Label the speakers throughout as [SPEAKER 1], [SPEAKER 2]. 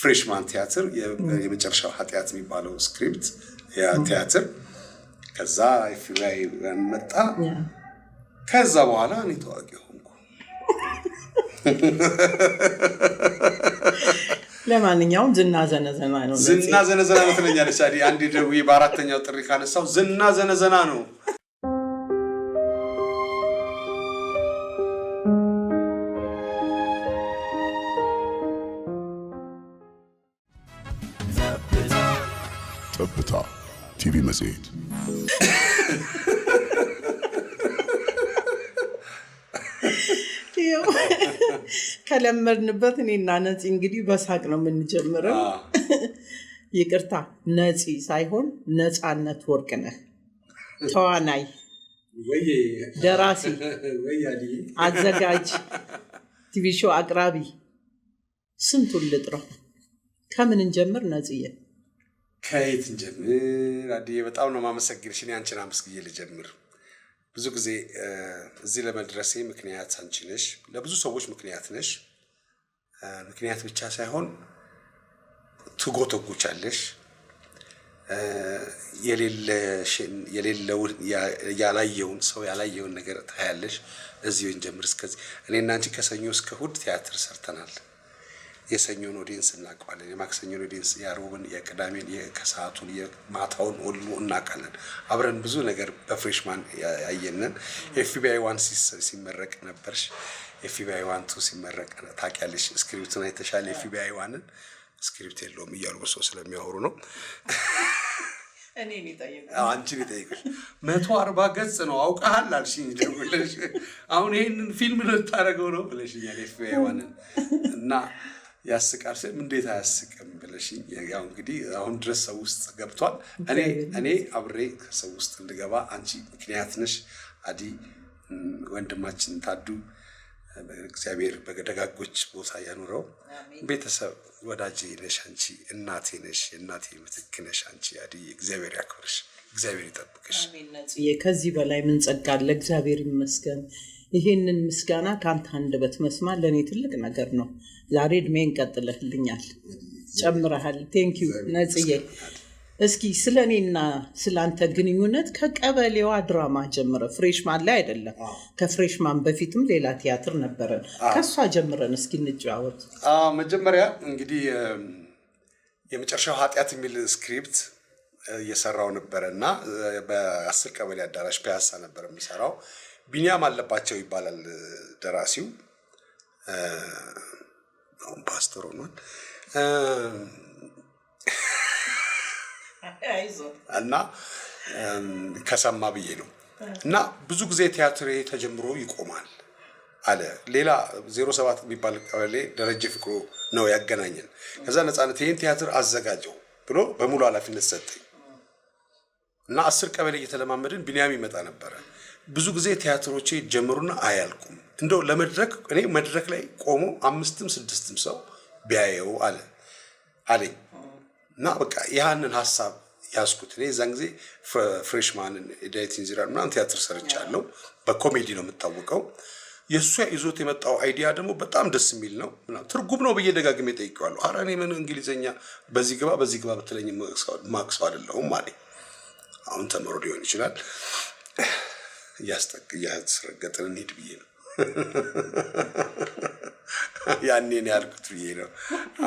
[SPEAKER 1] ፍሬሽማን ቲያትር የመጨረሻው ኃጢአት የሚባለው ስክሪፕት ያ ቲያትር ከዛ FBI መጣ ከዛ በኋላ እኔ ታዋቂ ሆንኩ
[SPEAKER 2] ለማንኛውም ዝና ዘነዘና ነው
[SPEAKER 1] ዝና ዘነዘና ትለኛለች አዲ አንዴ ደውዬ በአራተኛው ጥሪ ካነሳው ዝና ዘነዘና ነው
[SPEAKER 3] ጠብታ ቲቪ መጽሔት
[SPEAKER 2] ከለመድንበት እኔና ነፂ እንግዲህ በሳቅ ነው የምንጀምረው ይቅርታ ነፂ ሳይሆን ነፃነት ወርቅነህ ተዋናይ ደራሲ አዘጋጅ ቲቪ ሾው አቅራቢ ስንቱን ልጥራው ከምን እንጀምር ነፂዬ
[SPEAKER 1] ከየት እንጀምር አዲዬ በጣም ነው ማመሰግንሽ እኔ አንቺን አመስግዬ ልጀምር ብዙ ጊዜ እዚህ ለመድረሴ ምክንያት አንቺ ነሽ ለብዙ ሰዎች ምክንያት ነሽ ምክንያት ብቻ ሳይሆን ትጎተጉቻለሽ የሌለው ያላየውን ሰው ያላየውን ነገር ታያለሽ እዚሁ እንጀምር እስከዚህ እኔና አንቺ ከሰኞ እስከ እሑድ ቲያትር ሰርተናል የሰኞን ኦዲየንስ እናውቃለን የማክሰኞን ኦዲየንስ ያሮብን የቅዳሜን የከሰዓቱን የማታውን ሁሉ እናውቃለን አብረን ብዙ ነገር በፍሬሽማን ያየነን FBI 1 ሲመረቅ ነበርሽ FBI 1 ሲመረቅ ታውቂያለሽ ስክሪፕቱን አይተሻል FBI 1ን ስክሪፕት የለውም እያሉ በሰው ስለሚያወሩ ነው
[SPEAKER 2] እኔ ልጠይቅ
[SPEAKER 1] አንቺ ልጠይቅሽ 140 ገጽ ነው አውቃሃል አልሽኝ ደውለሽ አሁን ይሄንን ፊልም ልታረገው ነው ብለሽኛል FBI 1ን እና ያስቃርሽ እንዴት አያስቅም ብለሽኝ ያው እንግዲህ አሁን ድረስ ሰው ውስጥ ገብቷል እኔ አብሬ ሰው ውስጥ እንድገባ አንቺ ምክንያት ነሽ አዲ ወንድማችን ታዱ እግዚአብሔር በደጋጎች ቦታ ያኑረው ቤተሰብ ወዳጄ ነሽ አንቺ እናቴ ነሽ እናቴ ምትክ ነሽ አንቺ አዲ እግዚአብሔር ያክብርሽ እግዚአብሔር ይጠብቅሽ
[SPEAKER 2] አሜን ነፂዬ ከዚህ በላይ ምን ጸጋለ እግዚአብሔር ይመስገን ይሄንን ምስጋና ካንተ አንደበት መስማት ለኔ ትልቅ ነገር ነው ዛሬ እድሜን ቀጥለህልኛል ጨምረሃል ቴንክ ዩ ነፂዬ እስኪ ስለኔና ስላንተ ግንኙነት ከቀበሌዋ ድራማ ጀምረ ፍሬሽማን ላይ አይደለም ከፍሬሽማን በፊትም ሌላ ቲያትር ነበረን ከሷ ጀምረን እስኪ እንጫወት
[SPEAKER 1] መጀመሪያ እንግዲህ የመጨረሻው ኃጢአት የሚል ስክሪፕት እየሰራው ነበርና በ10 ቀበሌ አዳራሽ ፒያሳ ነበር የሚሰራው ቢኒያም አለባቸው ይባላል ደራሲው አሁን ፓስተር ሆኗል እና ከሰማ ብዬ ነው እና ብዙ ጊዜ ቲያትር ተጀምሮ ይቆማል አለ ሌላ 07 የሚባል ቀበሌ ደረጀ ፍቅሩ ነው ያገናኘን ከዛ ነፃነት ይሄን ቲያትር አዘጋጀው ብሎ በሙሉ ኃላፊነት ሰጠኝ እና 10 ቀበሌ እየተለማመድን ቢኒያም ይመጣ ነበር ብዙ ጊዜ ቲያትሮቼ ጀምሩና አያልቁም እንደው ለመድረክ እኔ መድረክ ላይ ቆሞ 5ም 6ም ሰው ቢያየው አለኝ እና በቃ ያንን ሐሳብ ያስኩት እኔ ዛን ጊዜ ፍሬሽማንን ኤዲቲንግ ዚራን ምናምን ቲያትር ሰርቻለሁ በኮሜዲ ነው የምታወቀው የሱ ይዞት የመጣው አይዲያ ደግሞ በጣም ደስ የሚል ነው ትርጉም ነው በየደጋግሜ ጠይቀዋለሁ ኧረ እኔ ምን እንግሊዘኛ በዚህ ግባ በተለኝ ማክስ አይደለም ማለት አሁን ተመሮ ሊሆን ይችላል ያስረገጠን እንሂድ ብዬ ነው ያኔ ነው ያልኩት ብዬ ነው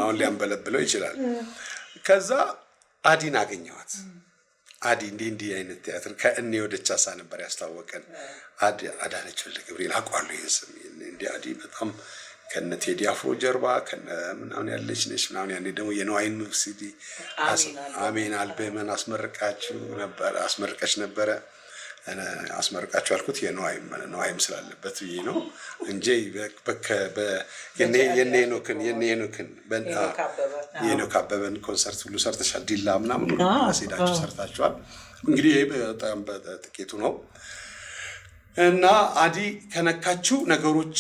[SPEAKER 1] አሁን ሊያንበለብለው ይችላል ከዛ አዲን አገኘዋት አዲ እንዲህ አይነት ቲያትር ከእኔ ወደቻሳ ነበር ያስተዋወቀን አዳነች ወልደ ገብርኤል አቋሉ ይስም እንዲህ አዲ በጣም ከነ ቴዲ አፍሮ ጀርባ ከነ ምናምን ያለች ነሽ ምናምን ያኔ ደግሞ የነዋይን ሙብሲዲ አሜን አልበመን አስመርቀሽ ነበረ انا اسمرቃቸው አልኩት የነዋይም ስላለበት ይሄ ነው እንጂ የኔ ካበበን ኮንሰርት ሁሉ ሰርተሻል ዲላ ምናምን አሲዳችሁ ሰርታችኋል እንግዲህ በጣም በጥቂቱ ነው እና አዲ ከነካችሁ ነገሮች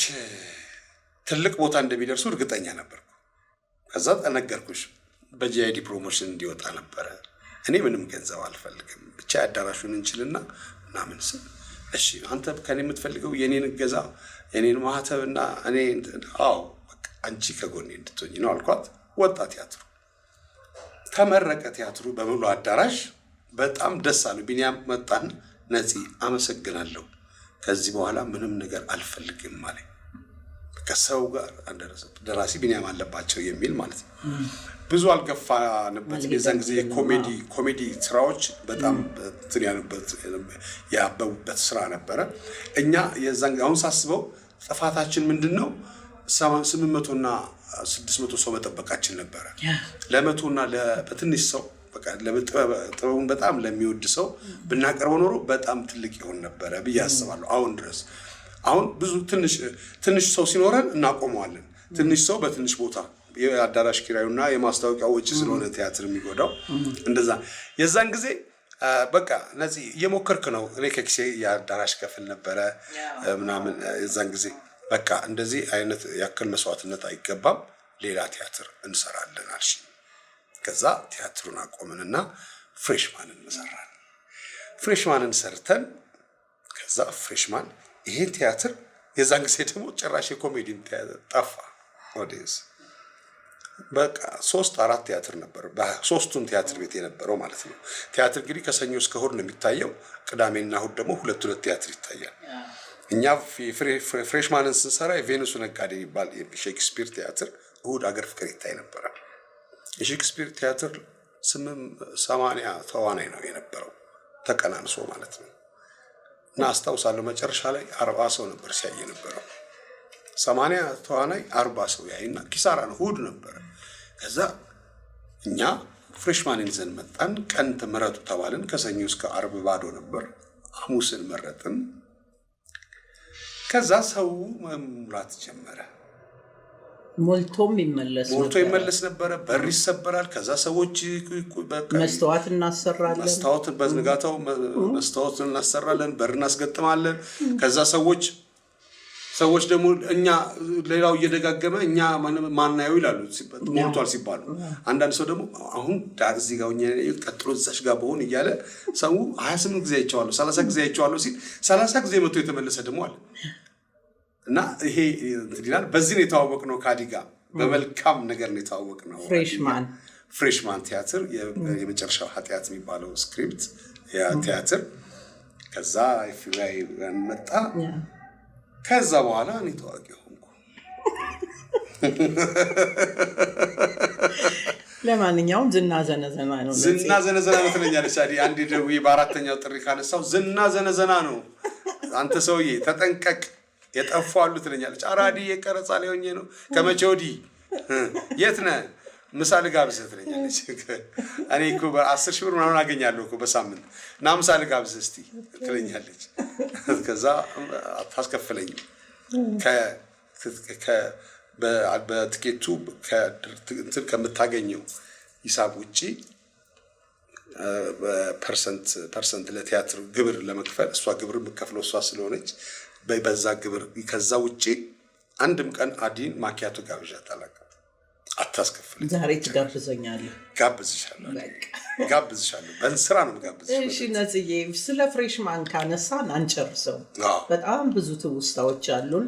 [SPEAKER 1] ትልቅ ቦታ እንደሚደርሱ እርግጠኛ ነበርኩ ከዛ ተነገርኩሽ በጂአይዲ ፕሮሞሽን እንዲወጣ ነበር እኔ ምንም ገንዘብ አልፈልግም ብቻ አዳራሹን እንችልና ናምንስ እሺ አንተ ከኔ የምትፈልገው የኔን ገዛ የኔን ማህተብና እኔ አው በቃ አንቺ ከጎኔ እንድትሆኚ ነው አልኳት ወጣ ቲያትሩ ተመረቀ። ቲያትሩ በሙሉ አዳራሽ በጣም ደስ አለ። ቢኒያም መጣን ነፂ አመሰግናለሁ ከዚህ በኋላ ምንም ነገር አልፈልግም ማለት ከሰው ጋር አንደረሰ ደራሲ ቢኒያም አለባቸው የሚል ማለት ነው። ብዙ አልገፋንበት። የዛን ጊዜ ኮሜዲ ስራዎች በጣም እንትን ያሉበት ያበቡበት ስራ ነበረ። እኛ የዛን አሁን ሳስበው ጥፋታችን ምንድነው 800 እና 600 ሰው መጠበቃችን ነበረ። ለመቶና ለበትንሽ ሰው በቃ ለጥበቡን በጣም ለሚወድ ሰው ብናቀርበው ኖሮ በጣም ትልቅ ይሆን ነበረ ብዬ አስባለሁ። አሁን ድረስ አሁን ብዙ ትንሽ ሰው ሲኖረን እናቆመዋለን። ትንሽ ሰው በትንሽ ቦታ የአዳራሽ ኪራዩና የማስታወቂያው ወጪ ስለሆነ ቲያትር የሚጎዳው እንደዛ የዛን ጊዜ በቃ ነዚህ እየሞከርክ ነው። እኔ ከኪሴ የአዳራሽ ከፍል ነበረ ምናምን የዛን ጊዜ በቃ እንደዚህ አይነት ያክል መስዋዕትነት አይገባም፣ ሌላ ቲያትር እንሰራለን አልሽ። ከዛ ቲያትሩን አቆምንና ፍሬሽማንን መሰራን። ፍሬሽማንን ሰርተን ከዛ ፍሬሽማን ይሄን ቲያትር የዛን ጊዜ ደግሞ ጭራሽ የኮሜዲን ቲያትር ጠፋ። ኦዲየንስ በቃ 3-4 ቲያትር ነበር በሶስቱም ቲያትር ቤት የነበረው ማለት ነው። ቲያትር እንግዲህ ከሰኞ እስከ እሑድ ነው የሚታየው። ቅዳሜና እሑድ ደግሞ ሁለት ቲያትር ይታያል። እኛ ፍሬሽማንን ስንሰራ የቬኑስ ነጋዴ የሚባል የሼክስፒር ቲያትር እሑድ አገር ፍቅር ይታይ ነበር። የሼክስፒር ቲያትር 80 ተዋናይ ነው የነበረው ተቀናንሶ ማለት ነው። እና አስታውሳለሁ መጨረሻ ላይ 40 ሰው ነበር ሲያይ ነበረው። 80 ተዋናይ 40 ሰው ያይና ኪሳራ ነው። እሑድ ነበር። ከዛ እኛ ፍሬሽማንን ይዘን መጣን። ቀን ተመረጡ ተባልን። ከሰኞ እስከ ዓርብ ባዶ ነበር። ሐሙስን መረጥን። ከዛ ሰው መሙላት ጀመረ።
[SPEAKER 2] ሞልቶ
[SPEAKER 1] ይመለስ ነበር። በር ይሰበራል። ከዛ ሰዎች በቃ
[SPEAKER 2] መስታወት እናሰራለን።
[SPEAKER 1] መስታወትን በዝንጋታው መስታወትን እናሰራለን፣ በር እናስገጥማለን። ከዛ ሰዎች ደግሞ እኛ ሌላው እየደጋገመ እኛ ማናየው ይላሉ ሞልቷል ሲባሉ። አንዳንድ ሰው ደግሞ አሁን እዚህ ጋር ቀጥሎ እዛሽ ጋር በሆን እያለ ሰው 28 ጊዜ አይቼዋለሁ 30 ጊዜ አይቼዋለሁ ሲል 30 ጊዜ መጥቶ የተመለሰ ደግሞ አለ። እና ይሄ እንግዲህ በዚህ ነው የተዋወቅነው ካዲጋ በመልካም ነገር ነው የተዋወቅነው። ፍሬሽማን ቲያትር የመጨረሻው ኃጢአት የሚባለው ስክሪፕት ያ ቲያትር ከዛ ፍላይ መጣ። ከዛ በኋላ እኔ ታዋቂ ሆንኩ።
[SPEAKER 2] ለማንኛውም ዝና ዘነዘና ነው።
[SPEAKER 1] ዝና ዘነዘና ነው ትለኛለች አይደል? አንዴ ደውዬ በአራተኛው ጥሪ ካነሳው ዝና ዘነዘና ነው አንተ ሰውዬ ተጠንቀቅ የጠፋሉ ትለኛለች። አራዲ የቀረጻ ላይ ሆኜ ነው። ከመቼ ወዲህ የት ነህ? ምሳል ጋብዘህ ትለኛለች። እኔ እኮ በ10 ሺህ ብር ምናምን አገኛለሁ እኮ በሳምንት እና ምሳል ጋብዘህ እስቲ ትለኛለች። ከዛ አታስከፍለኝም በትኬቱ እንትን ከምታገኘው ሂሳብ ውጪ ፐርሰንት ለቲያትር ግብር ለመክፈል እሷ ግብር የምትከፍለው እሷ ስለሆነች በዛ ግብር ከዛ ውጪ አንድም ቀን አዲን ማኪያቶ ጋብዣት አላውቅም። አታስከፍልኝ።
[SPEAKER 2] ዛሬ ትጋብዘኛለህ?
[SPEAKER 1] ጋብዝሻለሁ። በእንስራ ነው ጋብዝሽ።
[SPEAKER 2] እሺ ነጽዬ፣ ስለ ፍሬሽማን ካነሳን አንጨርሰው። በጣም ብዙ ትውስታዎች አሉን።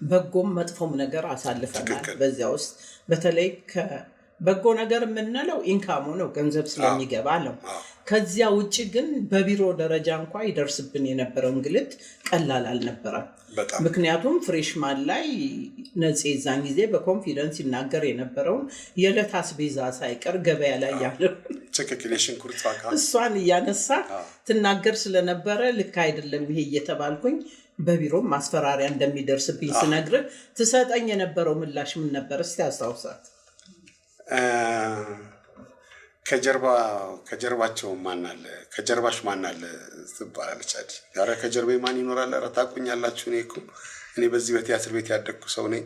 [SPEAKER 2] በጎም መጥፎም ነገር አሳልፈናል በዚያ ውስጥ። በተለይ በጎ ነገር የምንለው ኢንካሙ ነው፣ ገንዘብ ስለሚገባ ነው። ከዚያ ውጭ ግን በቢሮ ደረጃ እንኳን ይደርስብን የነበረው እንግልት ቀላል አልነበረም። ምክንያቱም ፍሬሽማን ላይ ነፂ ዛን ጊዜ በኮንፊደንስ ይናገር የነበረውን የዕለት አስቤዛ ሳይቀር ገበያ ላይ ያለው እሷን እያነሳ ትናገር ስለነበረ ልክ አይደለም ይሄ እየተባልኩኝ በቢሮም ማስፈራሪያ እንደሚደርስብኝ ስነግርህ ትሰጠኝ የነበረው ምላሽ ምን ነበር? እስቲ አስታውሳት።
[SPEAKER 1] ከጀርባቸው ማን አለ ከጀርባሽ ማን አለ ትባላለች አይደል? ኧረ ከጀርባዬ ማን ይኖራል? ኧረ ታውቁኛላችሁ። እኔ በዚህ በቲያትር ቤት ያደግኩ ሰው ነኝ።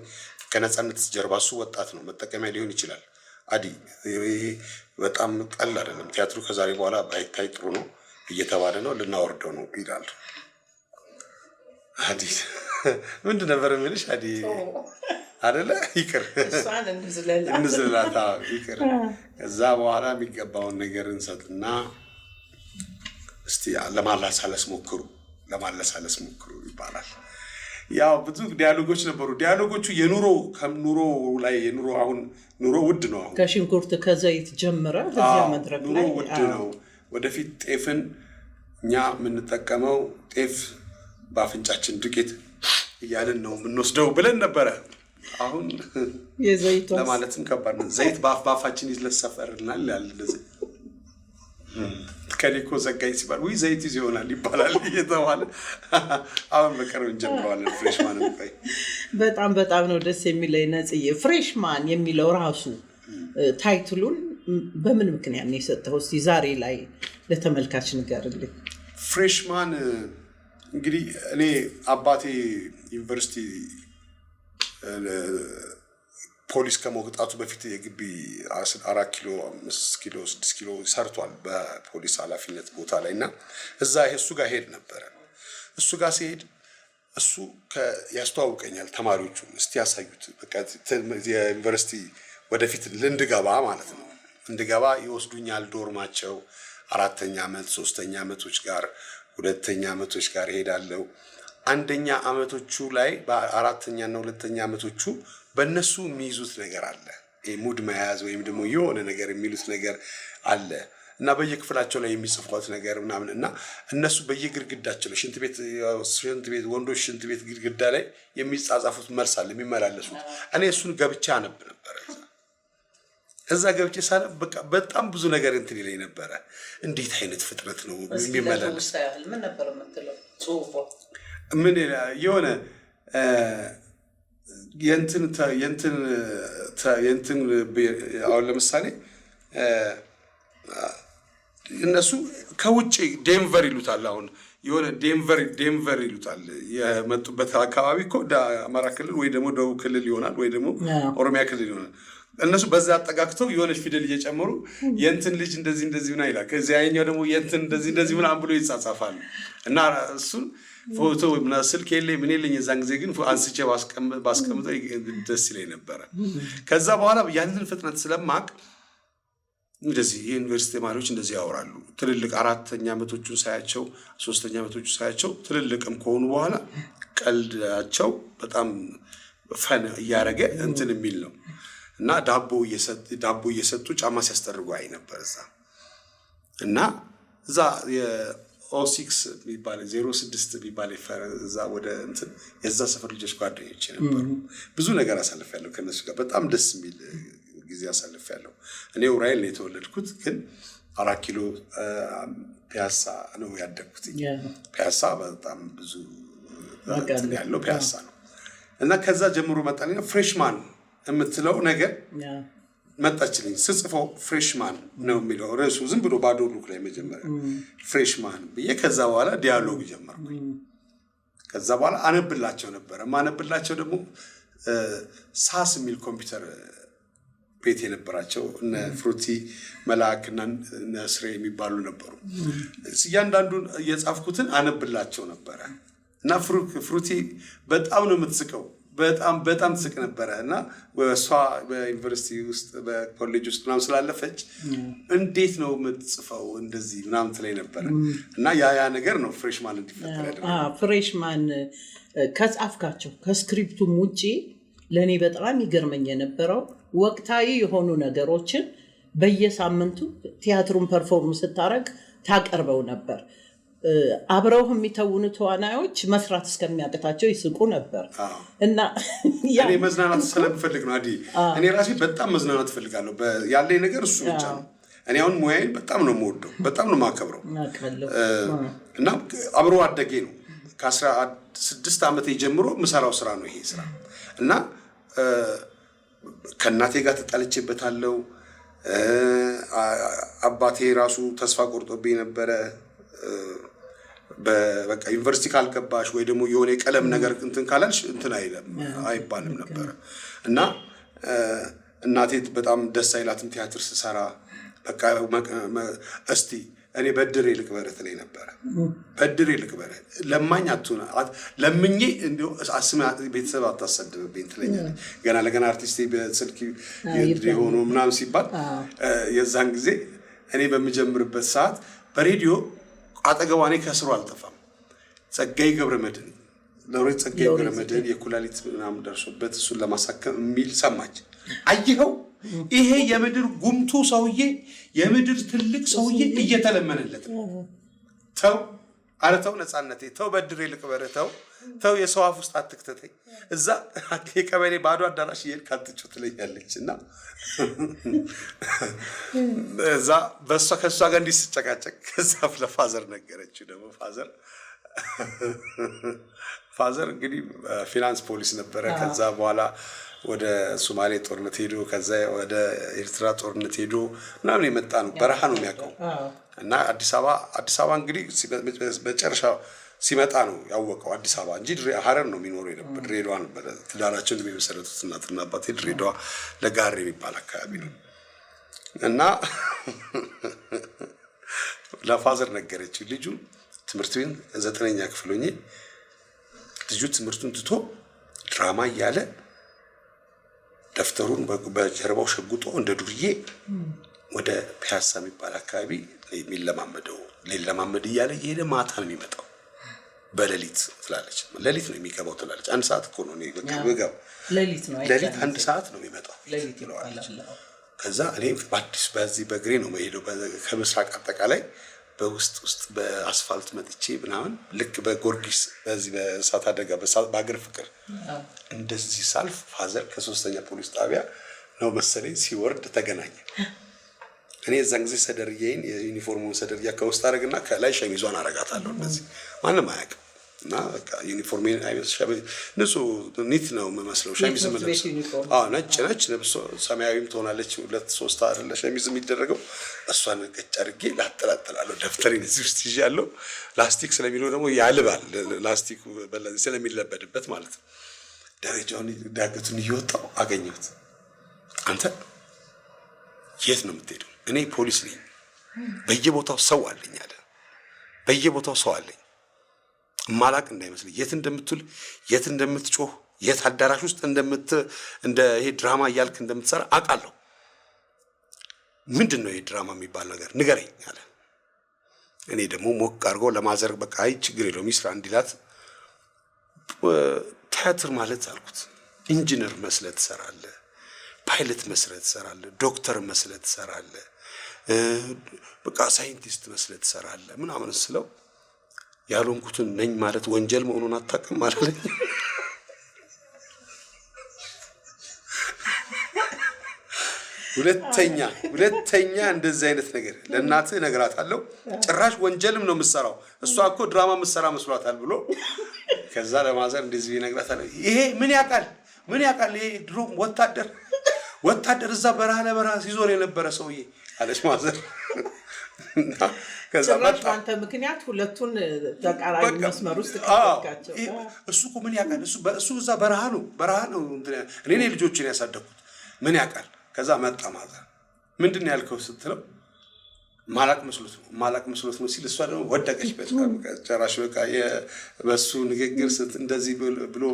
[SPEAKER 1] ከነፃነት ጀርባ እሱ ወጣት ነው፣ መጠቀሚያ ሊሆን ይችላል። አዲ ይሄ በጣም ቀላል አይደለም። ቲያትሩ ከዛሬ በኋላ ባይታይ ጥሩ ነው እየተባለ ነው፣ ልናወርደው ነው ይላል። አዲ ምንድን ነበር የምልሽ? አዲ አይደለ? ይቅር እንዝለላታ ይቅር። ከዛ በኋላ የሚገባውን ነገር እንሰጥና እስቲ ለማላሳለስ ሞክሩ ይባላል። ያው ብዙ ዲያሎጎች ነበሩ። ዲያሎጎቹ የኑሮ አሁን ኑሮ ውድ ነው። አሁን
[SPEAKER 2] ከሽንኩርት ከዘይት ጀምረ እዚያ መድረክ
[SPEAKER 1] ኑሮ ውድ ነው። ወደፊት ጤፍን እኛ የምንጠቀመው ጤፍ በአፍንጫችን ዱቄት እያልን ነው የምንወስደው ብለን ነበረ። አሁን
[SPEAKER 2] የዘይት
[SPEAKER 1] ለማለትም ከባድ ነው። ዘይት በአፋችን ይለሰፈርናል ያለ ለዚህ ከሊኮ ዘጋይ ሲባል ወይ ዘይት ይዞ ይሆናል ይባላል እየተባለ አሁን በቀረው እንጀምረዋለን። ፍሬሽማን ነው።
[SPEAKER 2] በጣም ነው ደስ የሚለኝ ነጽዬ። ፍሬሽማን የሚለው ራሱ ታይትሉን በምን ምክንያት ነው የሰጠው? እስቲ ዛሬ ላይ ለተመልካች ንገርልኝ።
[SPEAKER 1] ፍሬሽማን እንግዲህ እኔ አባቴ ዩኒቨርሲቲ ፖሊስ ከመውጣቱ በፊት የግቢ 4 ኪሎ 5 ኪሎ 6 ኪሎ ሰርቷል በፖሊስ ኃላፊነት ቦታ ላይ እና እዛ እሱ ጋር ሄድ ነበር። እሱ ጋር ሲሄድ እሱ ያስተዋውቀኛል ተማሪዎቹ እስቲ ያሳዩት በቃ የዩኒቨርሲቲ ወደፊት ልንድገባ ማለት ነው እንድገባ ይወስዱኛል። ዶርማቸው 4ኛ ዓመት 3ኛ ዓመቶች ጋር 2ኛ ዓመቶች ጋር ሄዳለው። 1ኛ ዓመቶቹ ላይ በ4ኛ እና 2ኛ ዓመቶቹ በእነሱ የሚይዙት ነገር አለ። ሙድ መያዝ ወይም ደግሞ የሆነ ነገር የሚሉት ነገር አለ እና በየክፍላቸው ላይ የሚጽፏት ነገር ምናምን እና እነሱ በየግድግዳቸው ላይ ሽንት ቤት ወንዶች ሽንት ቤት ግድግዳ ላይ የሚጻጻፉት መልስ አለ የሚመላለሱት። እኔ እሱን ገብቻ አነብ ነበር። እዛ ገብቼ ሳነብ በቃ በጣም ብዙ ነገር እንትን ይለኝ ነበረ። እንዴት አይነት ፍጥረት ነው የሚመላለስ?
[SPEAKER 2] ምን ነበር የምትለው ጽሁፎ?
[SPEAKER 1] ምን የሆነ የእንትን አሁን ለምሳሌ እነሱ ከውጭ ዴንቨር ይሉታል። አሁን የሆነ ዴንቨር ይሉታል። የመጡበት አካባቢ እኮ አማራ ክልል ወይ ደግሞ ደቡብ ክልል ይሆናል ወይ ደግሞ ኦሮሚያ ክልል ይሆናል። እነሱ በዛ አጠጋግተው የሆነች ፊደል እየጨመሩ የእንትን ልጅ እንደዚህ ምና ይላል። ከዚያ ያኛው ደግሞ የእንትን እንደዚህ ምናምን ብሎ ይጻጻፋሉ እና እሱን ፎቶ ምና ስልክ የለኝ ምን የለኝ። የዛን ጊዜ ግን አንስቼ ባስቀምጠው ደስ ይለኝ ነበረ። ከዛ በኋላ ያንን ፍጥነት ስለማቅ እንደዚህ የዩኒቨርሲቲ ተማሪዎች እንደዚህ ያወራሉ። ትልልቅ 4ኛ ዓመቶቹን ሳያቸው 3ኛ ዓመቶቹን ሳያቸው ትልልቅም ከሆኑ በኋላ ቀልዳቸው በጣም ፈን እያደረገ እንትን የሚል ነው እና ዳቦ እየሰጡ ጫማ ሲያስጠርጉ አይ ነበር እዛ እና እዛ የ06 የሚባል 06 የሚባል እዛ ወደ እንትን የዛ ሰፈር ልጆች ጓደኞች ነበሩ። ብዙ ነገር አሳልፌያለሁ ከነሱ ጋር በጣም ደስ የሚል ጊዜ አሳልፌያለሁ። እኔ ኡራኤል ነው የተወለድኩት ግን 4 ኪሎ ፒያሳ ነው ያደግኩት። ፒያሳ በጣም ብዙ ያለው ፒያሳ ነው እና ከዛ ጀምሮ መጣልኝ ፍሬሽማን የምትለው ነገር መጣችልኝ። ስጽፈው ፍሬሽማን ነው የሚለው ርዕሱ ዝም ብሎ ባዶ ሉክ ላይ መጀመሪያ ፍሬሽማን ብዬ ከዛ በኋላ ዲያሎግ ጀመርኩኝ። ከዛ በኋላ አነብላቸው ነበር። ማነብላቸው ደግሞ ሳስ የሚል ኮምፒውተር ቤት የነበራቸው እነ ፍሩቲ መላክና ነስሬ የሚባሉ ነበሩ። እያንዳንዱን የጻፍኩትን አነብላቸው ነበረ እና ፍሩቲ በጣም ነው የምትስቀው። በጣም ትስቅ ነበረ እና እሷ በዩኒቨርሲቲ ውስጥ በኮሌጅ ውስጥ ምናምን ስላለፈች እንዴት ነው የምትጽፈው እንደዚህ ምናምን ትለኝ ነበረ እና ያ ነገር ነው ፍሬሽማን እንዲፈጠር ያደረገው።
[SPEAKER 2] ፍሬሽማን ከጻፍካቸው ከስክሪፕቱም ውጪ ለእኔ በጣም ይገርመኝ የነበረው ወቅታዊ የሆኑ ነገሮችን በየሳምንቱ ቲያትሩን ፐርፎርም ስታረግ ታቀርበው ነበር። አብረው የሚተውኑ ተዋናዮች መስራት እስከሚያቅታቸው ይስቁ ነበር እና
[SPEAKER 1] እኔ መዝናናት ስለምፈልግ ነው። እኔ ራሴ በጣም መዝናናት ፈልጋለሁ። ያለኝ ነገር እሱ ብቻ ነው። እኔ አሁን ሙያዬን በጣም ነው የምወደው፣ በጣም ነው የማከብረው እና አብሮ አደጌ ነው። ከ16 ዓመቴ ጀምሮ የምሰራው ስራ ነው ይሄ ስራ እና ከእናቴ ጋር ተጣልቼበታለሁ። አባቴ ራሱ ተስፋ ቆርጦብኝ ነበረ። በቃ ዩኒቨርሲቲ ካልገባሽ ወይ ደግሞ የሆነ የቀለም ነገር እንትን ካላልሽ እንትን አይባልም ነበር እና እናቴ በጣም ደስ አይላትም ቲያትር ስሰራ። በቃ እስቲ እኔ በድሬ ልቅበርህ ትለኝ ነበረ። በድሬ ልቅበርህ ለማኝ አትሁን ለምኜ እንደው አስማ ቤተሰብ አታሰድብብኝ ትለኛለች። ገና ለገና አርቲስት በስልክ የድሬ ሆኖ ምናምን ሲባል የዛን ጊዜ እኔ በምጀምርበት ሰዓት በሬዲዮ አጠገቧ እኔ ከስሩ አልጠፋም። ጸጋዬ ገብረመድህን ሎሬት ጸጋዬ ገብረመድህን የኩላሊት ምናምን ደርሶበት እሱን ለማሳከም የሚል ሰማች። አየኸው ይሄ የምድር ጉምቱ ሰውዬ የምድር ትልቅ ሰውዬ እየተለመነለት ነው። ተው ኧረ ተው ነፃነቴ ተው በድሬ ልቅበር ተው የሰው አፍ ውስጥ አትክተተኝ። እዛ የቀበሌ ባዶ አዳራሽ እየሄድክ አትጩ ትለኛለች እና እዛ በእሷ ከእሷ ጋር እንዲህ ስጨቃጨቅ ከዛ ለፋዘር ነገረችው። ደግሞ ፋዘር እንግዲህ ፊናንስ ፖሊስ ነበረ። ከዛ በኋላ ወደ ሶማሌ ጦርነት ሄዶ ከዛ ወደ ኤርትራ ጦርነት ሄዶ ምናምን የመጣ ነው። በረሃ ነው የሚያውቀው እና አዲስ አበባ እንግዲህ መጨረሻ ሲመጣ ነው ያወቀው አዲስ አበባ እንጂ ሀረር ነው የሚኖረው የነበር። ድሬዳዋ ነበር ትዳራቸውን የሚመሰረቱት እናትና አባቴ ድሬዳዋ ለጋሬ የሚባል አካባቢ ነው እና ለፋዘር ነገረችው። ልጁ ትምህርት ቤት 9ኛ ክፍል ሆኜ ልጁ ትምህርቱን ትቶ ድራማ እያለ ደፍተሩን በጀርባው ሸጉጦ እንደ ዱርዬ ወደ ፒያሳ የሚባል አካባቢ ሊለማመድ እያለ እየሄደ ማታ ነው የሚመጣው። በሌሊት ትላለች። ሌሊት ነው የሚገባው ትላለች። 1 ሰዓት እኮ ነው የሚገባው። ሌሊት 1 ሰዓት ነው የሚመጣው ትላለች። ከዛ እኔ በአዲስ በዚህ በእግሬ ነው የምሄደው ከምስራቅ አጠቃላይ በውስጥ በአስፋልት መጥቼ ምናምን ልክ በጎርጊስ በዚህ በእሳት አደጋ በአገር ፍቅር እንደዚህ ሳልፍ ፋዘር ከ3ኛ ፖሊስ ጣቢያ ነው መሰለኝ ሲወርድ ተገናኘ። እኔ እዛን ጊዜ ሰደርዬን የዩኒፎርሙን ሰደርያ ከውስጥ አደረግና ከላይ ሸሚዟን አረጋታለሁ እንደዚህ ማንም አያውቅም። እና በቃ ዩኒፎርሜን ንጹህ ኒት ነው የምመስለው። ሸሚዝ ምለብስ ነጭ ለብሶ ሰማያዊም ትሆናለች 2-3 አይደለ ሸሚዝ የሚደረገው እሷን ገጭ አድርጌ ላጠላጥላለሁ። ደፍተሬን እዚህ ውስጥ ይዣለሁ። ላስቲክ ስለሚለው ደግሞ ያልባል ላስቲክ ስለሚለበድበት ማለት ነው። ደረጃውን ዳገቱን እየወጣሁ አገኘሁት። አንተ የት ነው የምትሄደው? እኔ ፖሊስ ነኝ። በየቦታው ሰው አለኝ አለ። በየቦታው ሰው አለኝ ማላቅ እንዳይመስል የት እንደምትውል የት እንደምትጮህ የት አዳራሽ ውስጥ እንደ ይሄ ድራማ እያልክ እንደምትሰራ አውቃለሁ። ምንድነው ይሄ ድራማ የሚባል ነገር ንገረኝ አለ። እኔ ደግሞ ሞቅ አድርጎ ለማዘር በቃ አይ ችግር የለውም ይስራ እንዲላት ቲያትር ማለት አልኩት ኢንጂነር መስለህ ትሰራለህ፣ ፓይለት መስለህ ትሰራለህ፣ ዶክተር መስለህ ትሰራለህ፣ በቃ ሳይንቲስት መስለህ ትሰራለህ ምናምን ስለው ያልሆንኩትን ነኝ ማለት ወንጀል መሆኑን አታውቅም ማለት ነው። ሁለተኛ እንደዚህ አይነት ነገር ለእናትህ እነግራታለሁ። ጭራሽ ወንጀልም ነው የምትሰራው እሷ እኮ ድራማ የምትሰራ መስሏታል ብሎ ከዛ ለማዘር እንደዚህ ይነግራታል። ይሄ ምን ያውቃል ይሄ ድሮም ወታደር እዛ በረሃ ሲዞር የነበረ ሰውዬ አለች ማዘር።
[SPEAKER 2] ከዛ አንተ ምክንያት ሁለቱን ተቃራኒ መስመር ውስጥ ከተካቸው
[SPEAKER 1] እሱ እኮ ምን ያውቃል እሱ እዛ በረሃ ነው እኔ ልጆችን ያሳደኩት ምን ያውቃል። ከዛ መጣ ማዘር ምንድነው ያልከው ስትለው ማላቅ መስሎት ነው ሲል እሷ ደግሞ ወደቀች። ጨራሽ በቃ በሱ ንግግር እንደዚህ ብሎ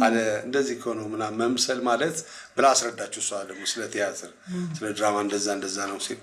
[SPEAKER 1] አለ እንደዚህ እኮ ነው ምናምን መምሰል ማለት ብላ አስረዳችሁ። እሷ ደግሞ ስለ ቲያትር ስለ ድራማ እንደዛ ነው ሲል